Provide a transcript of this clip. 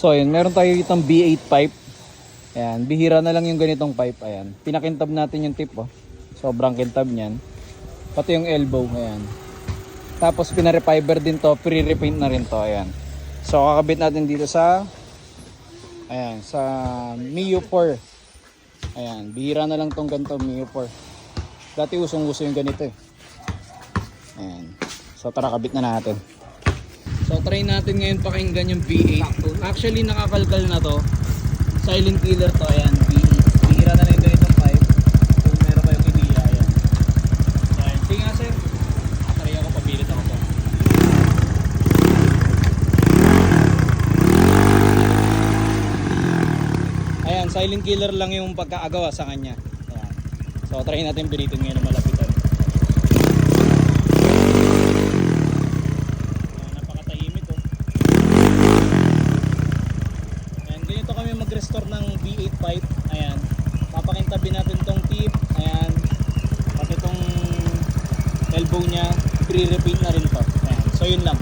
So ayun, meron tayo itong B8 pipe. Ayan, bihira na lang yung ganitong pipe. Ayan, pinakintab natin yung tip, oh. Sobrang kintab niyan. Pati yung elbow, ayan. Tapos pinarefiber din to, pre-repaint na rin to, ayan. So kakabit natin dito sa ayan, sa Mio 4. Ayan, bihira na lang tong ganito, Mio 4. Dati usong-uso yung ganito eh. Ayan. So tara, kabit na natin. So try natin ngayon pakinggan yung V8. Actually nakakalkal na to. Silent killer to, ayan, V8. Bihira na rin ganitong pipe. Kung meron kayong idea, ayan. So ayan, sige nga sir. Try ako, pabilit ako to. Ayan, silent killer lang yung pagkaagawa sa kanya. Ayan. So try natin biritin ngayon ng malapitan. Mag-restore ng V8 pipe. Ayan, papakintabin natin tong tip. Ayan, pati tong elbow nya, pre-repaint na rin to. Ayan, so yun lang.